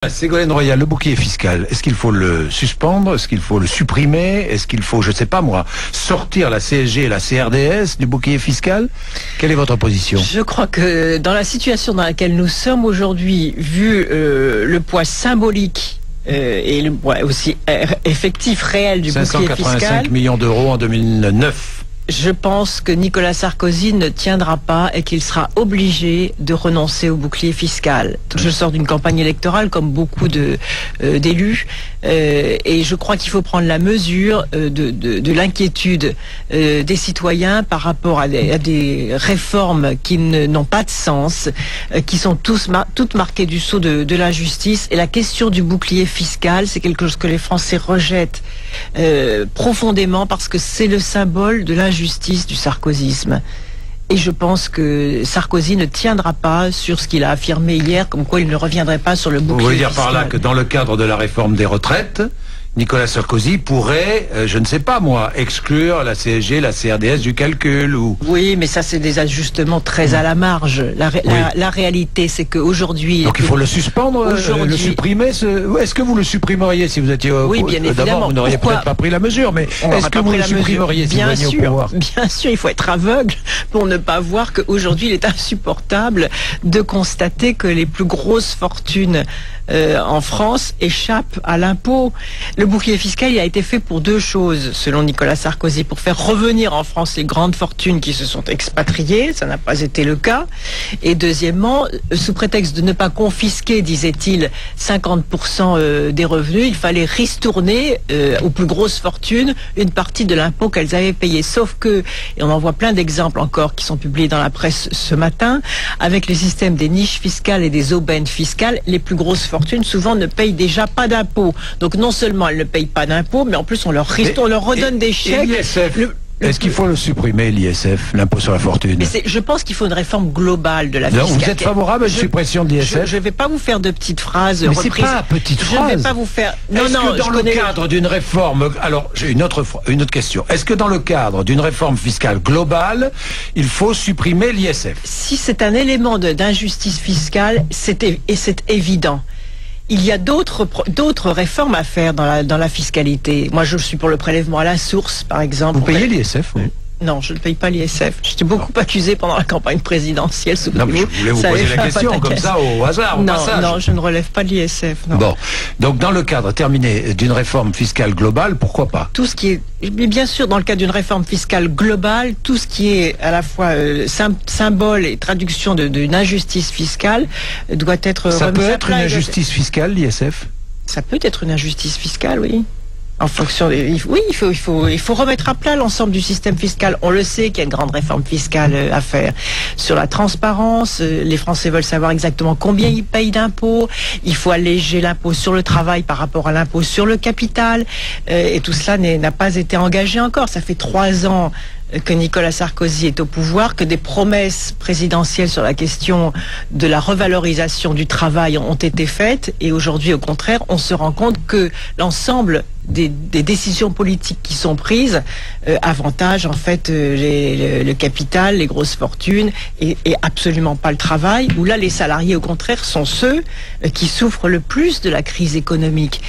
Ségolène Royal, le bouclier fiscal, est-ce qu'il faut le suspendre? Est-ce qu'il faut le supprimer? Est-ce qu'il faut, je ne sais pas moi, sortir la CSG et la CRDS du bouclier fiscal? Quelle est votre position? Je crois que dans la situation dans laquelle nous sommes aujourd'hui, vu le poids symbolique et le poids aussi effectif réel du bouclier fiscal... 585 millions d'euros en 2009. Je pense que Nicolas Sarkozy ne tiendra pas et qu'il sera obligé de renoncer au bouclier fiscal. Je sors d'une campagne électorale comme beaucoup d'élus et je crois qu'il faut prendre la mesure de l'inquiétude des citoyens par rapport à des réformes qui n'ont pas de sens, qui sont toutes marquées du sceau de l'injustice. Et la question du bouclier fiscal, c'est quelque chose que les Français rejettent profondément parce que c'est le symbole de l'injustice du sarkozysme. Et je pense que Sarkozy ne tiendra pas sur ce qu'il a affirmé hier, comme quoi il ne reviendrait pas sur le bouclier fiscal. Vous voulez dire par là que dans le cadre de la réforme des retraites, Nicolas Sarkozy pourrait, je ne sais pas moi, exclure la CSG, la CRDS du calcul ou... Oui, mais ça c'est des ajustements très à la marge. La réalité c'est qu'aujourd'hui... Donc il faut le suspendre, le supprimer. Est-ce que vous le supprimeriez si vous étiez... Oui, bien évidemment. D'abord, vous n'auriez peut-être pas pris la mesure, mais est-ce que vous le supprimeriez si vous veniez au pouvoir? Bien sûr, il faut être aveugle pour ne pas voir qu'aujourd'hui il est insupportable de constater que les plus grosses fortunes en France échappent à l'impôt. Le bouclier fiscal, il a été fait pour deux choses, selon Nicolas Sarkozy, pour faire revenir en France les grandes fortunes qui se sont expatriées, ça n'a pas été le cas, et deuxièmement, sous prétexte de ne pas confisquer, disait-il, 50% des revenus, il fallait ristourner aux plus grosses fortunes une partie de l'impôt qu'elles avaient payé. Sauf que, et on en voit plein d'exemples encore qui sont publiés dans la presse ce matin, avec les systèmes des niches fiscales et des aubaines fiscales, les plus grosses fortunes souvent ne payent déjà pas d'impôts. Donc non seulement elles ne payent pas d'impôts, mais en plus on leur redonne des chèques. Est-ce qu'il faut le supprimer, l'ISF, l'impôt sur la fortune? Mais je pense qu'il faut une réforme globale de la fiscalité. Vous êtes favorable à une suppression de l'ISF? Je ne vais pas vous faire de petites phrases mais reprises. Mais c'est pas petite phrase. Je ne vais pas vous faire... Est-ce que dans le cadre d'une réforme... Alors, j'ai une autre question. Est-ce que dans le cadre d'une réforme fiscale globale, il faut supprimer l'ISF? Si c'est un élément d'injustice fiscale, c'est évident. Il y a d'autres réformes à faire dans la fiscalité. Moi, je suis pour le prélèvement à la source, par exemple. Vous payez l'ISF, oui? Non, je ne paye pas l'ISF. J'étais beaucoup accusé pendant la campagne présidentielle. Non, mais je voulais vous poser la question, comme ça, au hasard, au passage. Non, je ne relève pas de l'ISF. Bon, donc dans le cadre terminé d'une réforme fiscale globale, pourquoi pas? Tout ce qui est, bien sûr, dans le cadre d'une réforme fiscale globale, tout ce qui est à la fois symbole et traduction d'une injustice fiscale doit être... Ça peut être une injustice fiscale, l'ISF? Ça peut être une injustice fiscale, oui. En fonction oui, il faut remettre à plat l'ensemble du système fiscal. On le sait qu'il y a une grande réforme fiscale à faire. Sur la transparence, les Français veulent savoir exactement combien ils payent d'impôts. Il faut alléger l'impôt sur le travail par rapport à l'impôt sur le capital. Et tout cela n'a pas été engagé encore. Ça fait 3 ans que Nicolas Sarkozy est au pouvoir, que des promesses présidentielles sur la question de la revalorisation du travail ont été faites, et aujourd'hui, au contraire, on se rend compte que l'ensemble des décisions politiques qui sont prises avantagent en fait le capital, les grosses fortunes, et absolument pas le travail, où là les salariés au contraire sont ceux qui souffrent le plus de la crise économique.